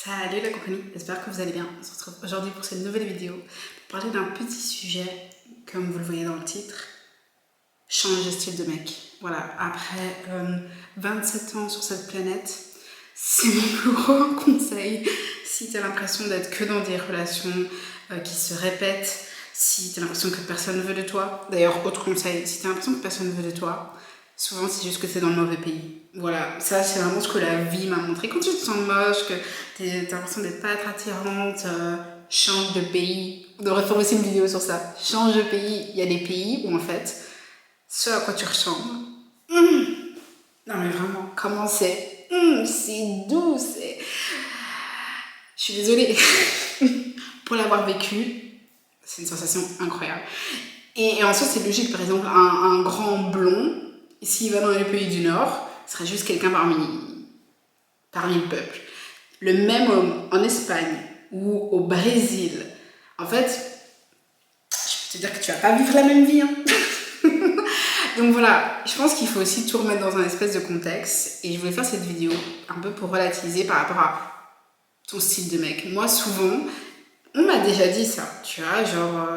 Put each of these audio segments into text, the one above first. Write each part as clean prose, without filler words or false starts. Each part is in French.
Salut la compagnie, j'espère que vous allez bien. On se retrouve aujourd'hui pour cette nouvelle vidéo pour parler d'un petit sujet, comme vous le voyez dans le titre, change de style de mec. Voilà, après 27 ans sur cette planète, c'est mon plus gros conseil. Si tu as l'impression d'être que dans des relations qui se répètent, si tu as l'impression que personne ne veut de toi, d'ailleurs autre conseil, si tu as l'impression que personne ne veut de toi, souvent c'est juste que t'es dans le mauvais pays. Voilà, ça c'est vraiment ce que la vie m'a montré. Quand tu te sens moche, que t'as l'impression d'être pas être attirante, change de pays. On devrait faire aussi une vidéo sur ça. Change de pays. Il y a des pays où en fait, ce à quoi tu ressembles. Non mais vraiment, comment c'est doux, c'est... Je suis désolée. Pour l'avoir vécu, c'est une sensation incroyable. Et en soi, c'est logique. Par exemple, un grand blond, s'il va dans les pays du Nord, serait juste quelqu'un parmi le peuple. Le même homme en Espagne ou au Brésil, en fait, je peux te dire que tu vas pas vivre la même vie. Hein. Donc voilà, je pense qu'il faut aussi tout remettre dans un espèce de contexte. Et je voulais faire cette vidéo un peu pour relativiser par rapport à ton style de mec. Moi, souvent, on m'a déjà dit ça, tu vois, genre...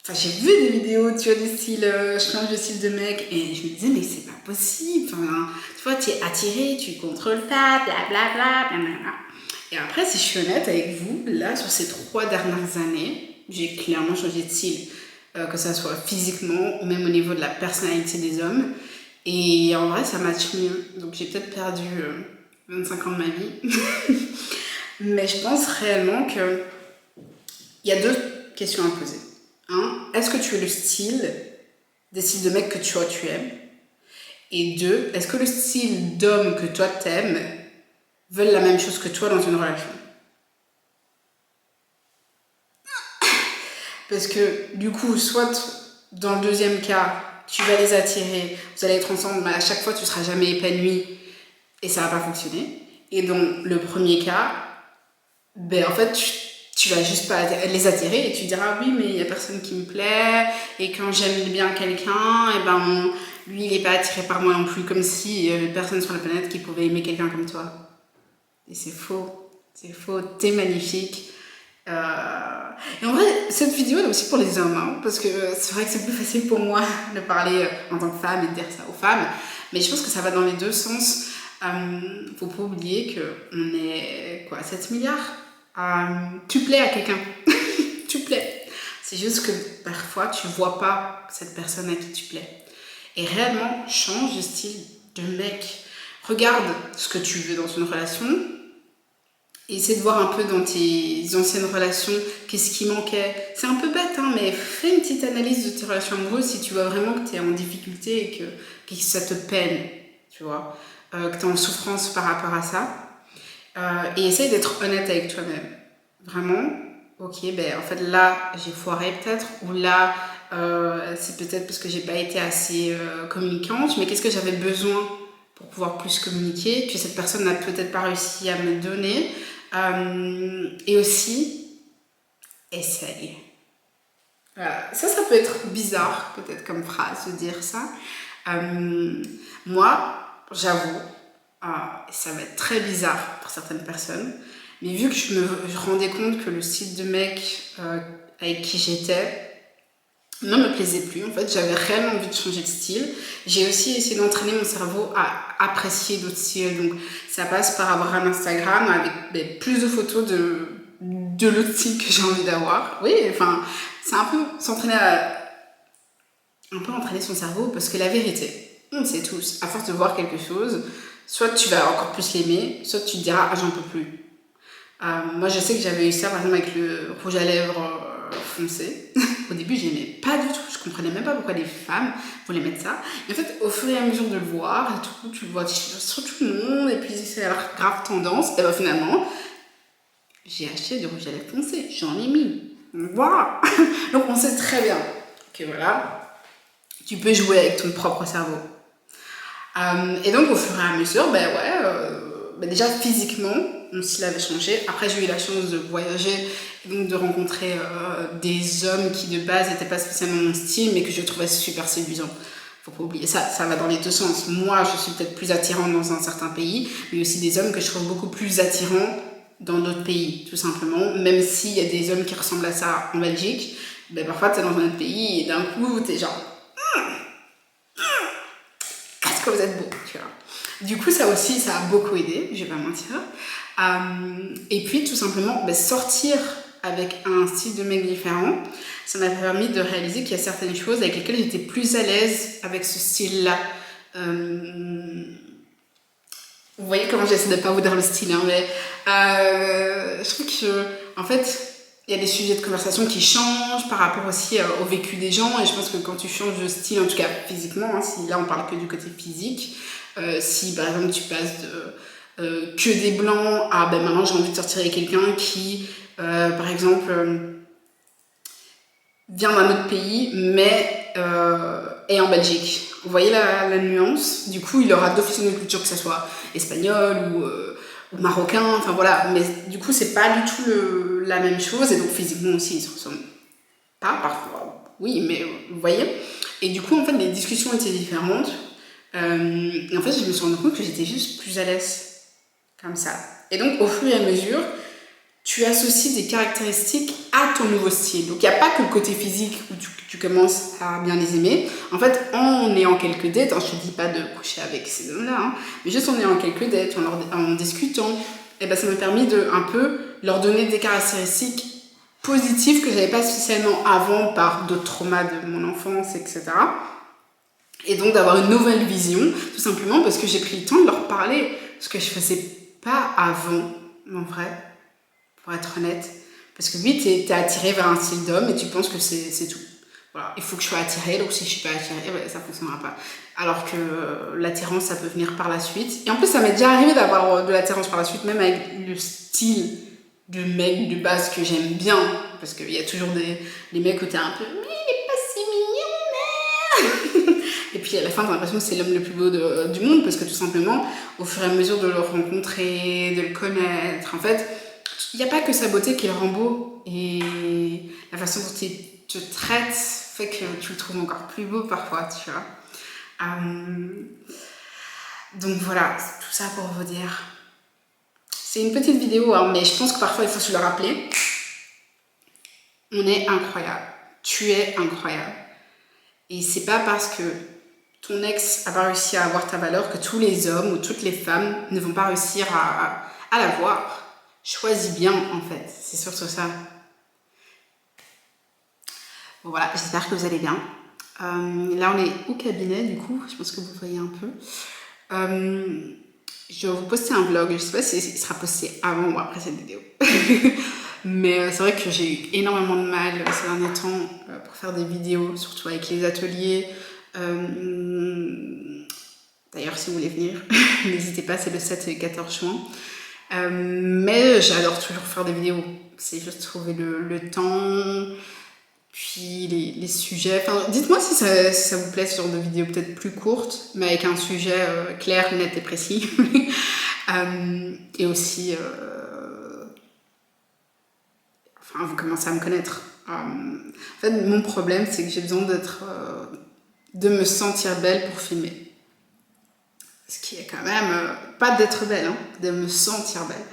Enfin, j'ai vu des vidéos, tu vois, du style, je change de style de mec, et je me disais, mais c'est pas possible. Enfin, tu vois, tu es attiré, tu contrôles pas, blablabla, blablabla. Et après, si je suis honnête avec vous, là, sur ces 3 dernières années, j'ai clairement changé de style. Que ça soit physiquement ou même au niveau de la personnalité des hommes. Et en vrai, ça match mieux. Donc j'ai peut-être perdu 25 ans de ma vie. Mais je pense réellement que il y a 2 questions à poser. Est-ce que tu es le style des styles de mec que tu aimes? Et 2, est-ce que le style d'homme que toi t'aimes veulent la même chose que toi dans une relation? Parce que du coup, soit dans le deuxième cas, tu vas les attirer, vous allez être ensemble, mais à chaque fois tu seras jamais épanoui et ça va pas fonctionner. Et dans le premier cas, ben en fait tu vas juste pas les attirer et tu diras oui mais il y a personne qui me plaît et quand j'aime bien quelqu'un et ben lui il est pas attiré par moi non plus, comme si il y avait personne sur la planète qui pouvait aimer quelqu'un comme toi. Et c'est faux, t'es magnifique. Et en vrai, cette vidéo est aussi pour les hommes, hein, parce que c'est vrai que c'est plus facile pour moi de parler en tant que femme et de dire ça aux femmes, mais je pense que ça va dans les deux sens. Faut pas oublier qu'on est quoi, 7 milliards. Tu plais à quelqu'un, tu plais. C'est juste que parfois tu vois pas cette personne à qui tu plais. Et réellement, change de style de mec. Regarde ce que tu veux dans une relation. Et essaie de voir un peu dans tes anciennes relations qu'est-ce qui manquait. C'est un peu bête, hein, mais fais une petite analyse de tes relations amoureuses si tu vois vraiment que tu es en difficulté et que ça te peine, tu vois, que tu es en souffrance par rapport à ça. Et essaye d'être honnête avec toi-même. Vraiment, ok, ben en fait là j'ai foiré peut-être, ou là c'est peut-être parce que j'ai pas été assez communicante, mais qu'est-ce que j'avais besoin pour pouvoir plus communiquer, que cette personne n'a peut-être pas réussi à me donner. Et aussi, essaye. Voilà. Ça peut être bizarre, peut-être comme phrase, de dire ça. Moi, j'avoue, ça va être très bizarre pour certaines personnes, mais vu que je me rendais compte que le style de mec avec qui j'étais ne me plaisait plus, en fait, j'avais réellement envie de changer de style. J'ai aussi essayé d'entraîner mon cerveau à apprécier d'autres styles, donc ça passe par avoir un Instagram avec plus de photos de l'autre style que j'ai envie d'avoir. Oui, enfin, c'est un peu s'entraîner un peu entraîner son cerveau, parce que la vérité, on sait tous, à force de voir quelque chose, soit tu vas encore plus l'aimer, soit tu te diras ah j'en peux plus. Moi je sais que j'avais eu ça par exemple avec le rouge à lèvres foncé. Au début j'aimais pas du tout, je comprenais même pas pourquoi les femmes voulaient mettre ça. Et en fait au fur et à mesure de le voir et tout, tu le vois sur tout le monde et puis c'est la grave tendance, et ben finalement j'ai acheté du rouge à lèvres foncé, j'en ai mis. Voilà. Donc on sait très bien que voilà, tu peux jouer avec ton propre cerveau. Et donc au fur et à mesure, déjà physiquement, mon style avait changé. Après j'ai eu la chance de voyager et donc de rencontrer des hommes qui de base n'étaient pas spécialement mon style, mais que je trouvais super séduisants. Faut pas oublier ça, ça va dans les deux sens. Moi, je suis peut-être plus attirante dans un certain pays, mais aussi des hommes que je trouve beaucoup plus attirants dans d'autres pays, tout simplement. Même s'il y a des hommes qui ressemblent à ça en Belgique, ben parfois t'es dans un autre pays et d'un coup t'es genre qu'est-ce que vous êtes beau, tu vois. Du coup, ça aussi, ça a beaucoup aidé, je vais pas mentir. Et puis, tout simplement, ben, sortir avec un style de mec différent, ça m'a permis de réaliser qu'il y a certaines choses avec lesquelles j'étais plus à l'aise avec ce style-là. Vous voyez comment j'essaie de pas vous dire le style, hein, mais je trouve que, en fait, il y a des sujets de conversation qui changent par rapport aussi au vécu des gens, et je pense que quand tu changes de style, en tout cas physiquement, hein, si là on parle que du côté physique, si par exemple tu passes de que des blancs à ben maintenant j'ai envie de sortir avec quelqu'un qui par exemple vient d'un autre pays mais est en Belgique. Vous voyez la nuance? Du coup, il aura d'office une culture, que ce soit espagnol ou marocain, enfin voilà. Mais du coup, c'est pas du tout la même chose. Et donc, physiquement aussi, ils se ressemblent pas parfois. Oui, mais vous voyez? Et du coup, en fait, les discussions étaient différentes. Et en fait, je me suis rendu compte que j'étais juste plus à l'aise comme ça. Et donc, au fur et à mesure, tu associes des caractéristiques à ton nouveau style. Donc, il n'y a pas que le côté physique où tu commences à bien les aimer. En fait, en ayant quelques dates, hein, je ne te dis pas de coucher avec ces hommes-là, hein, mais juste en ayant quelques dates, en discutant, et ben, ça m'a permis de un peu leur donner des caractéristiques positives que je n'avais pas spécialement avant par d'autres traumas de mon enfance, etc. Et donc d'avoir une nouvelle vision, tout simplement parce que j'ai pris le temps de leur parler, ce que je faisais pas avant, en vrai, pour être honnête. Parce que oui, t'es attiré vers un style d'homme et tu penses que c'est tout. Voilà, il faut que je sois attirée, donc si je suis pas attirée, ben, ça fonctionnera pas. Alors que l'attirance, ça peut venir par la suite. Et en plus, ça m'est déjà arrivé d'avoir de l'attirance par la suite, même avec le style de mec de base que j'aime bien. Parce qu'il y a toujours des mecs où t'es un peu, mais il est pas si mignon, mais... Et puis à la fin, t'as l'impression que c'est l'homme le plus beau du monde, parce que tout simplement, au fur et à mesure de le rencontrer, de le connaître, en fait, il n'y a pas que sa beauté qui le rend beau, et la façon dont il te traite fait que tu le trouves encore plus beau parfois, tu vois. Donc voilà, tout ça pour vous dire. C'est une petite vidéo, hein, mais je pense que parfois il faut se le rappeler. On est incroyable. Tu es incroyable. Et c'est pas parce que ton ex a pas réussi à avoir ta valeur que tous les hommes ou toutes les femmes ne vont pas réussir à l'avoir. Choisis bien, en fait. C'est surtout ça. Bon, voilà, j'espère que vous allez bien. Là, on est au cabinet, du coup. Je pense que vous voyez un peu. Je vais vous poster un vlog. Je sais pas si il sera posté avant ou après cette vidéo. Mais c'est vrai que j'ai eu énormément de mal ces derniers temps pour faire des vidéos, surtout avec les ateliers. D'ailleurs, si vous voulez venir, n'hésitez pas, c'est le 7 et 14 juin. Mais j'adore toujours faire des vidéos. C'est juste trouver le temps, puis les sujets. Enfin, dites-moi si ça vous plaît, ce genre de vidéo peut-être plus courte, mais avec un sujet clair, net et précis. Et aussi... Enfin, vous commencez à me connaître. En fait, mon problème, c'est que j'ai besoin de me sentir belle pour filmer. Ce qui est quand même, pas d'être belle, hein, de me sentir belle.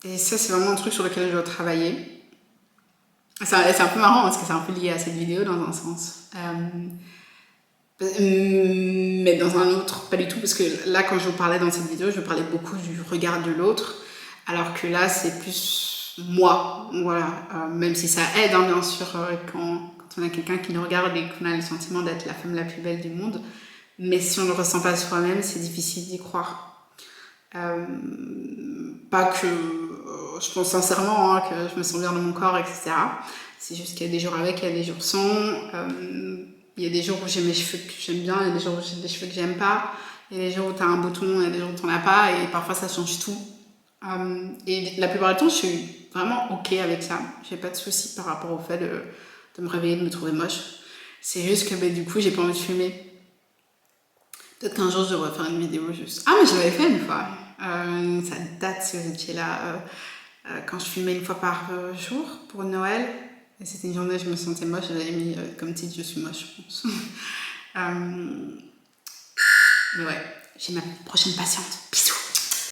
Et ça, c'est vraiment un truc sur lequel je dois travailler. C'est un peu marrant parce que c'est un peu lié à cette vidéo dans un sens. Mais dans un autre, pas du tout, parce que là, quand je vous parlais dans cette vidéo, je parlais beaucoup du regard de l'autre, alors que là, c'est plus moi, voilà. Même si ça aide, hein, bien sûr, quand on a quelqu'un qui nous regarde et qu'on a le sentiment d'être la femme la plus belle du monde. Mais si on ne le ressent pas soi-même, c'est difficile d'y croire. Pas que je pense sincèrement hein, que je me sens bien dans mon corps, etc. C'est juste qu'il y a des jours avec, il y a des jours sans. Il y a des jours où j'ai mes cheveux que j'aime bien, il y a des jours où j'ai des cheveux que j'aime pas. Il y a des jours où tu as un bouton, il y a des jours où tu n'en as pas, et parfois ça change tout. Et la plupart du temps, je suis vraiment ok avec ça. J'ai pas de soucis par rapport au fait de me réveiller, de me trouver moche. C'est juste que du coup, j'ai pas envie de fumer. Peut-être qu'un jour je devrais faire une vidéo juste. Ah, mais je l'avais fait une fois. Ça date si vous étiez là. Quand je fumais une fois par jour pour Noël. Et c'était une journée où je me sentais moche, j'avais mis comme titre je suis moche, je pense. Mais ouais, j'ai ma prochaine patiente. Peace.